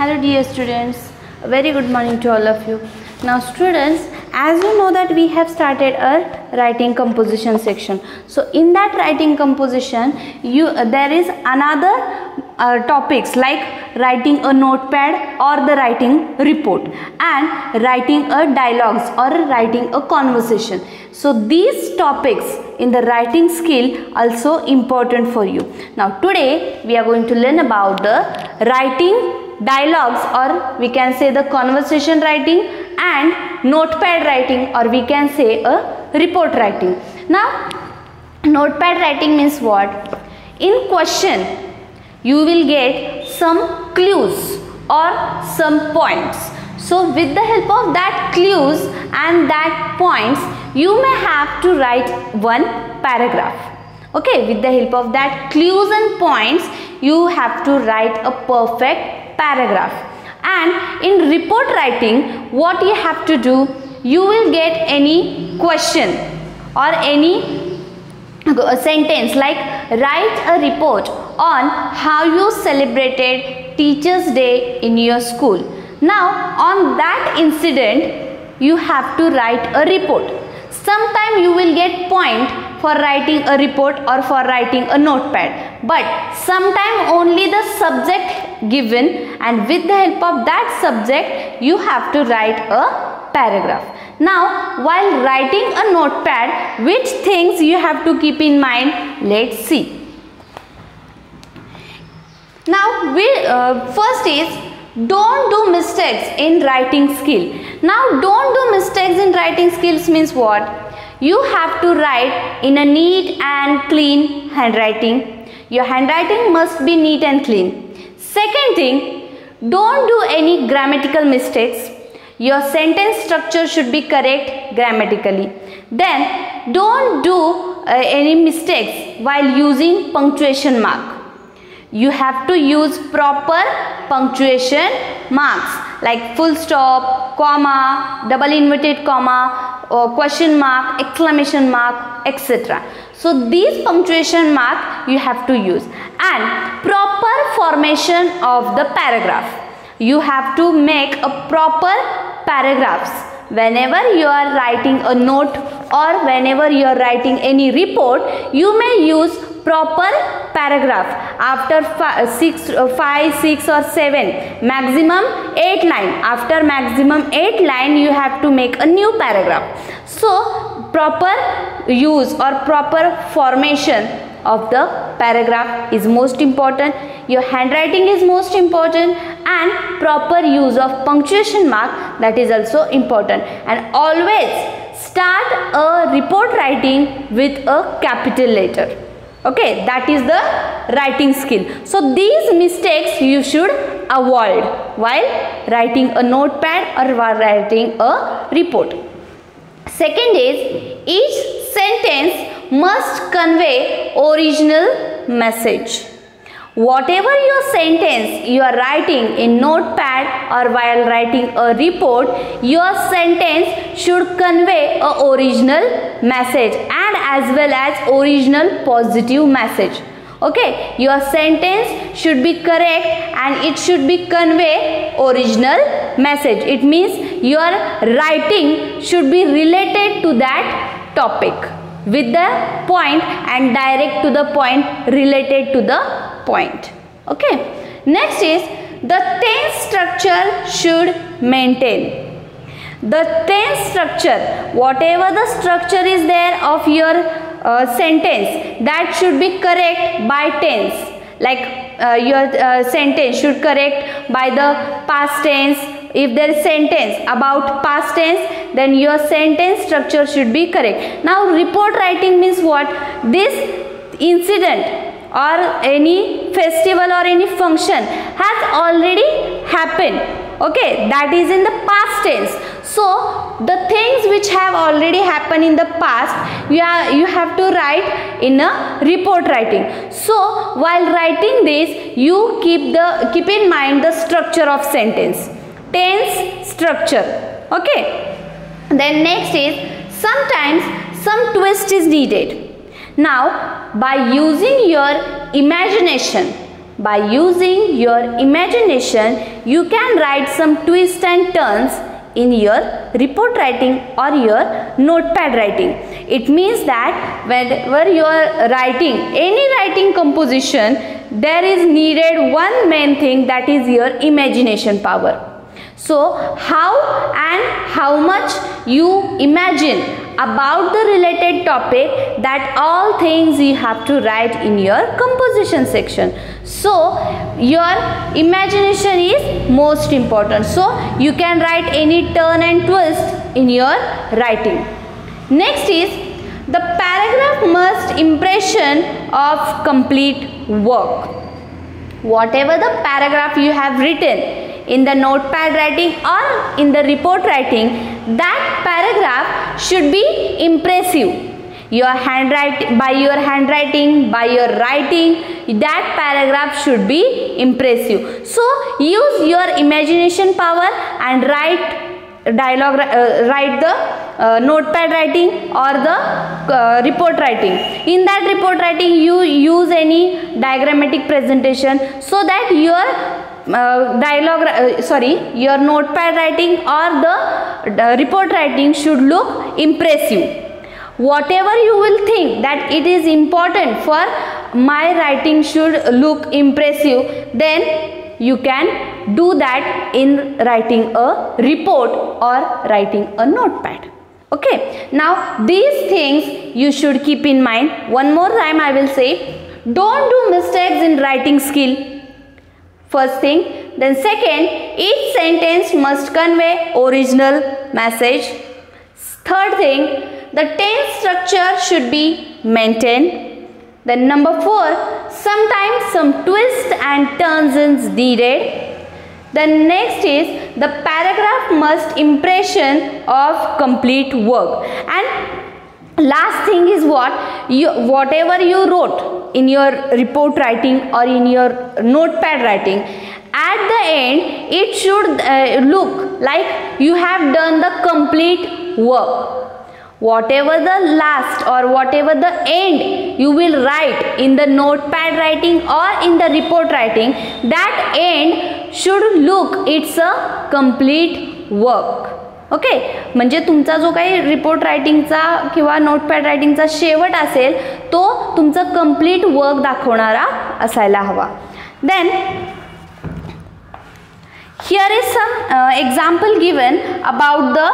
Hello dear students, a very good morning to all of you. Now students, as you know that we have started a writing composition section. So in that writing composition, there is another topics like writing a notepad or the writing report and writing a dialogues or writing a conversation. So these topics in the writing skill also important for you. Now today we are going to learn about the writing dialogues, or we can say the conversation writing, and notepad writing, or we can say a report writing. Now notepad writing means what? In question you will get some clues or some points. So with the help of that clues and that points, you may have to write one paragraph. Okay, with the help of that clues and points, you have to write a perfect paragraph. And in report writing, what you have to do, you will get any question or any sentence like write a report on how you celebrated Teachers' Day in your school. Now on that incident you have to write a report. Sometime you will get point for writing a report or for writing a notepad, but sometime only the subject given, and with the help of that subject you have to write a paragraph. Now while writing a notepad, which things you have to keep in mind, let's see. Now first is don't do mistakes in writing skill. Now don't do mistakes in writing skills means what? You have to write in a neat and clean handwriting. Your handwriting must be neat and clean. Second thing, don't do any grammatical mistakes. Your sentence structure should be correct grammatically. Then don't do any mistakes while using punctuation mark. You have to use proper punctuation marks like full stop, comma, double inverted comma, question mark, exclamation mark, etc. So these punctuation mark you have to use, and proper formation of the paragraph. You have to make a proper paragraphs. Whenever you are writing a note or whenever you are writing any report, you may use proper paragraph. After 5, 6 or 7, maximum 8 line. After maximum 8 line, you have to make a new paragraph. So proper use or proper formation of the paragraph is most important. Your handwriting is most important, and proper use of punctuation mark, that is also important. And always start a report writing with a capital letter. Okay, that is the writing skill. So these mistakes you should avoid while writing a notepad or while writing a report. Second is, each sentence must convey original message. Whatever your sentence you are writing in notepad or while writing a report, your sentence should convey a original message and as well as original positive message. Okay, your sentence should be correct and it should be convey original message. It means your writing should be related to that topic with the point and direct to the point, related to the point. Okay, next is the tense structure should maintain. The tense structure, whatever the structure is there of your sentence, that should be correct by tense. Like your sentence should correct by the past tense. If there is sentence about past tense, then your sentence structure should be correct. Now report writing means what? This incident or any festival or any function has already happened. Okay, that is in the past tense. So the things which have already happened in the past, you have to write in a report writing. So while writing this, you keep in mind the structure of sentence. Tense structure. Okay. Then next is, sometimes some twist is needed. Now by using your imagination, by using your imagination, you can write some twists and turns in your report writing or your notepad writing. It means that whenever you are writing any writing composition, there is needed one main thing, that is your imagination power. So how much you imagine about the related topic, that all things you have to write in your composition section. So your imagination is most important. So you can write any turn and twist in your writing. Next is the paragraph must impression of complete work. Whatever the paragraph you have written in the notepad writing or in the report writing, that paragraph should be impressive. Your handwriting, by your handwriting, by your writing, that paragraph should be impressive. So use your imagination power and write dialogue, write the notepad writing or the report writing. In that report writing, you use any diagrammatic presentation so that your your notepad writing or the report writing should look impressive. Whatever you will think that it is important for my writing should look impressive, then you can do that in writing a report or writing a notepad. Okay, now these things you should keep in mind. One more time I will say, don't do mistakes in writing skill. First thing. Then second, each sentence must convey original message. Third thing, the tense structure should be maintained. Then number 4, sometimes some twists and turns is needed. Then next is the paragraph must impression of complete work. And last thing is whatever you wrote in your report writing or in your notepad writing, at the end it should look like you have done the complete work. Whatever the last or whatever the end you will write in the notepad writing or in the report writing, that end should look it's a complete work. Okay, म्हणजे तुमचा जो काही report रायटिंगचा किंवा notepad रायटिंगचा शेवट असेल तो तुमचा complete work दाखवणारा असायला हवा. Then here is some example given about the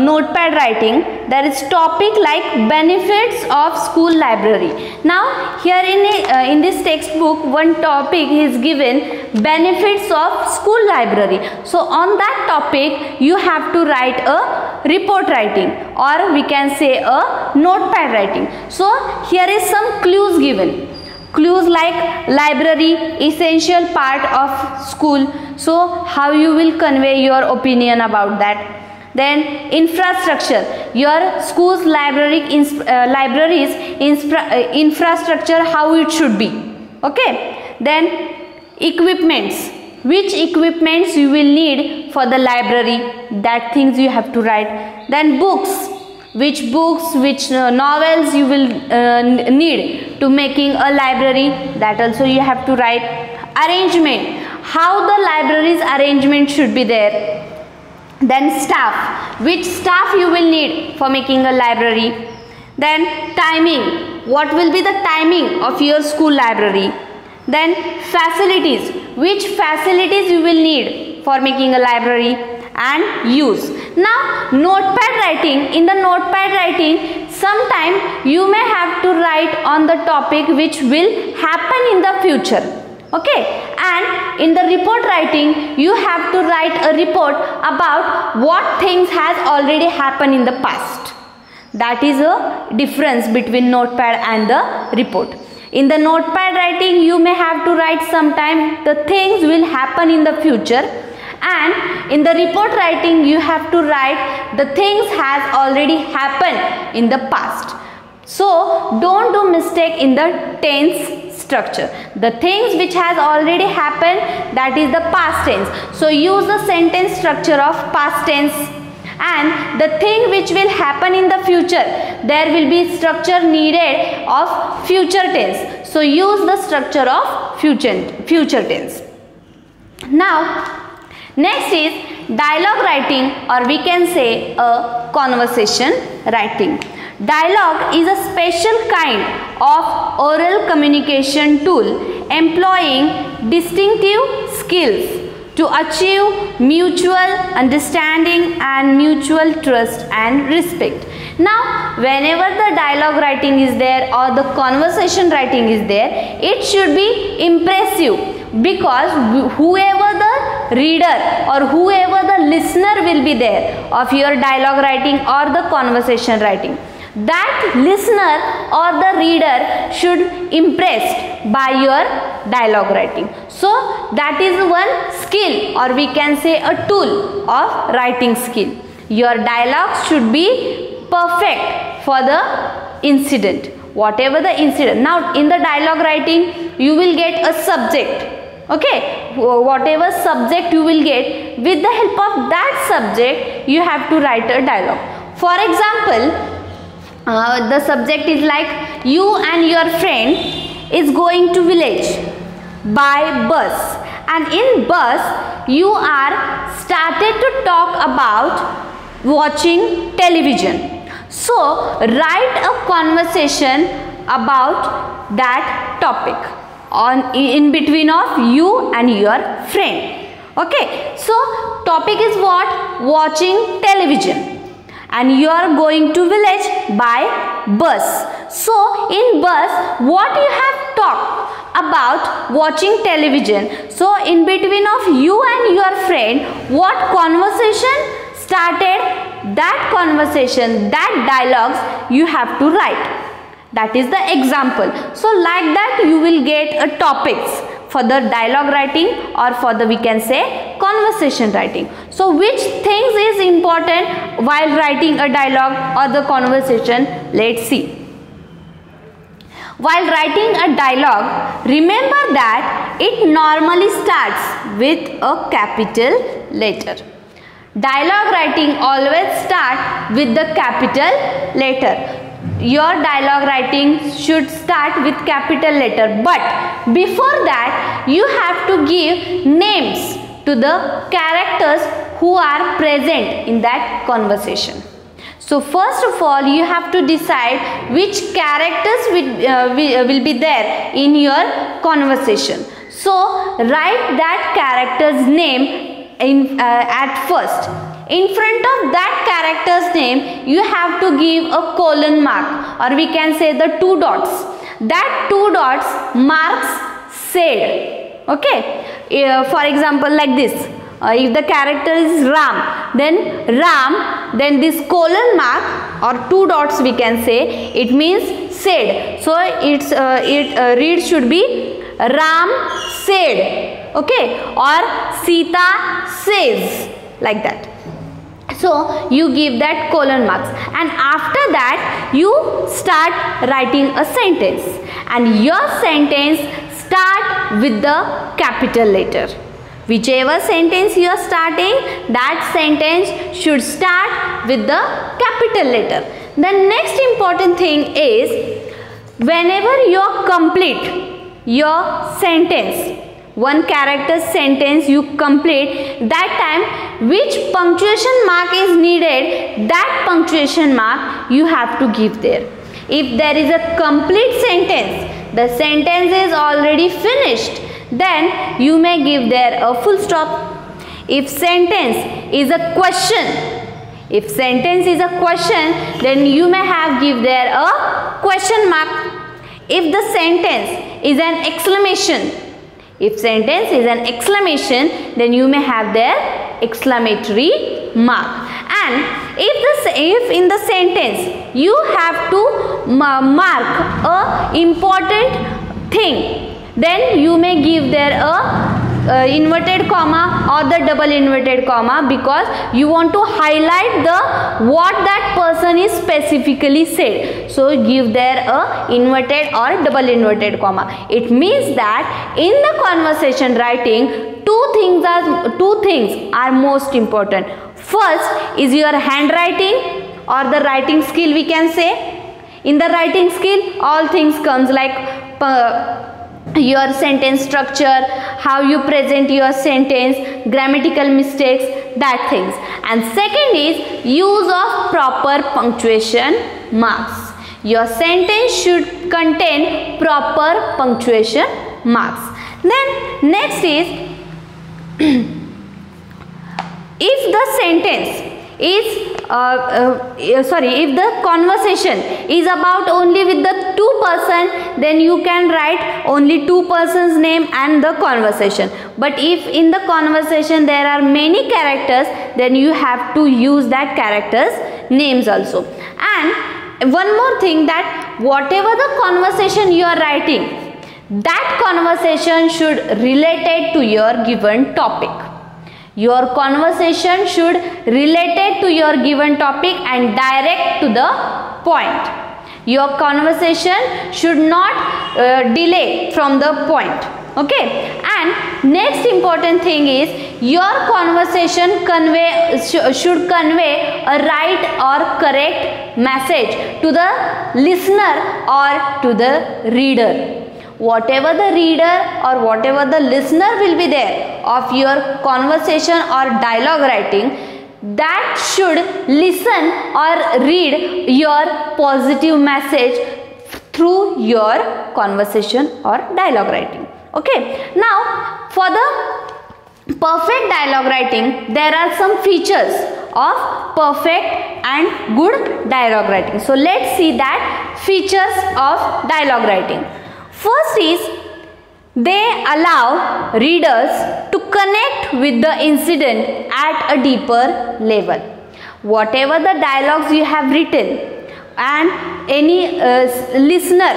notepad writing. There is topic like benefits of school library. Now here in this textbook one topic is given, benefits of school library. So on that topic you have to write a report writing or we can say a notepad writing. So here is some clues given. Clues like library, essential part of school. So how you will convey your opinion about that. Then infrastructure, your school's libraries infrastructure, how it should be. Okay. Then equipments, which equipments you will need for the library, that things you have to write. Then books, which novels you will need to making a library, that also you have to write. Arrangement, how the library's arrangement should be there. Then staff, which staff you will need for making a library. Then timing, what will be the timing of your school library. Then facilities, which facilities you will need for making a library. And use. Now notepad writing, in the notepad writing sometime you may have to write on the topic which will happen in the future. Okay, and in the report writing you have to write a report about what things has already happened in the past. That is a difference between notepad and the report. In the notepad writing you may have to write sometime the things will happen in the future, and in the report writing you have to write the things has already happened in the past. So don't do mistake in the tense structure. The things which has already happened, that is the past tense. So use the sentence structure of past tense. And the thing which will happen in the future, there will be structure needed of future tense. So use the structure of future tense. Now next is dialogue writing, or we can say a conversation writing. Dialogue is a special kind of oral communication tool employing distinctive skills to achieve mutual understanding and mutual trust and respect. Now whenever the dialogue writing is there or the conversation writing is there, it should be impressive, because whoever the reader or whoever the listener will be there of your dialogue writing or the conversation writing, that listener or the reader should impressed by your dialogue writing. So that is one skill, or we can say a tool of writing skill. Your dialogue should be perfect for the incident, whatever the incident. Now in the dialogue writing you will get a subject, okay, whatever subject you will get, with the help of that subject you have to write a dialogue. For example, the subject is like, you and your friend is going to village by bus, and in bus you are started to talk about watching television. So write a conversation about that topic in between of you and your friend. Okay, so topic is what? Watching television, and you are going to village by bus. So in bus what you have talked about watching television. So in between of you and your friend, what conversation started, that conversation, that dialogues you have to write. That is the example. So like that you will get a topics for the dialogue writing or for the, we can say, conversation writing. So which things is important while writing a dialogue or the conversation? Let's see. While writing a dialogue, remember that it normally starts with a capital letter. Dialogue writing always start with the capital letter. Your dialogue writing should start with capital letter, but before that you have to give names to the characters who are present in that conversation. So first of all you have to decide which characters will be there in your conversation. So write that character's name at first. In front of that character's name you have to give a colon mark, or we can say the 2 dots. That 2 dots marks said. Okay, for example like this, if the character is Ram, then this colon mark or 2 dots we can say, it means said. So read should be Ram said, okay, or Sita says, like that. So you give that colon marks, and after that you start writing a sentence, and your sentence start with the capital letter. Whichever sentence you are starting, that sentence should start with the capital letter. The next important thing is, whenever you complete your sentence, one character sentence you complete, that time which punctuation mark is needed, that punctuation mark you have to give there. If there is a complete sentence, the sentence is already finished, then you may give there a full stop. If sentence is a question, then you may have give there a question mark. If the sentence is an exclamation, then you may have their exclamatory mark. And if in the sentence you have to mark a important thing, then you may give there a inverted comma or the double inverted comma, because you want to highlight the what that person is specifically said. So give there a inverted or double inverted comma. It means that in the conversation writing, two things are most important. First is your handwriting or the writing skill, we can say. In the writing skill, all things comes like your sentence structure, how you present your sentence, grammatical mistakes, that things. And second is use of proper punctuation marks. Your sentence should contain proper punctuation marks. Then next is if the sentence is if the conversation is about only with the two person, then you can write only two persons name and the conversation. But if in the conversation there are many characters, then you have to use that characters names also. And one more thing, that whatever the conversation you are writing, that conversation should related to your given topic. Your conversation should related to your given topic and direct to the point. Your conversation should not delay from the point. Okay. And next important thing is your conversation should convey a right or correct message to the listener or to the reader. Whatever the reader or whatever the listener will be there of your conversation or dialogue writing, that should listen or read your positive message through your conversation or dialogue writing. Okay. Now for the perfect dialogue writing, there are some features of perfect and good dialogue writing. So let's see that features of dialogue writing. First is they allow readers to connect with the incident at a deeper level. Whatever the dialogues you have written and any listener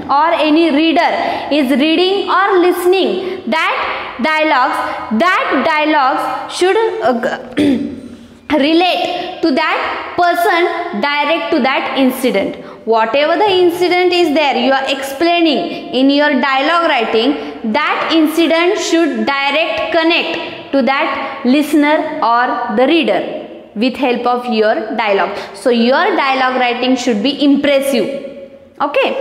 or any reader is reading or listening that dialogues should relate to that person, direct to that incident. Whatever the incident is there, you are explaining in your dialogue writing, that incident should direct connect to that listener or the reader with help of your dialogue. So your dialogue writing should be impressive. Okay.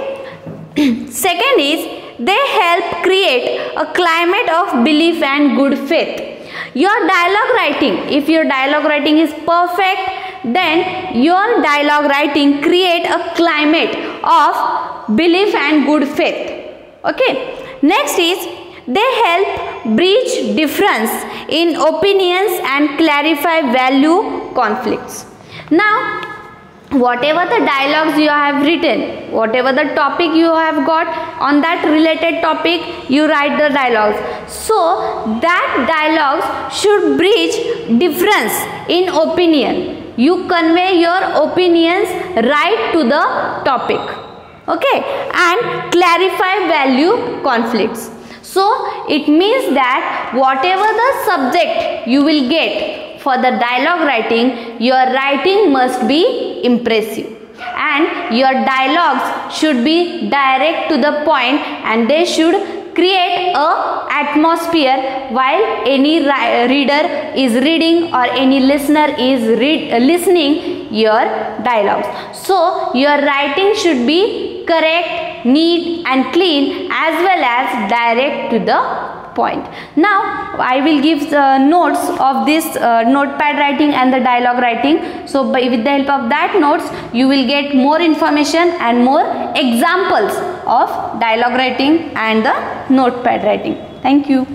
Second is they help create a climate of belief and good faith. Your dialogue writing, if your dialogue writing is perfect, then your dialogue writing create a climate of belief and good faith. Okay. Next is they help bridge difference in opinions and clarify value conflicts. Now whatever the dialogues you have written, whatever the topic you have got, on that related topic you write the dialogues. So that dialogues should bridge difference in opinion. You convey your opinions right to the topic. Okay. And clarify value conflicts. So it means that whatever the subject you will get for the dialogue writing, your writing must be impressive and your dialogues should be direct to the point, and they should create a atmosphere while any reader is reading or any listener is listening your dialogues. So your writing should be correct, neat and clean, as well as direct to the point. Now I will give the notes of this notepad writing and the dialogue writing. So with the help of that notes, you will get more information and more examples of dialogue writing and the notepad writing. Thank you.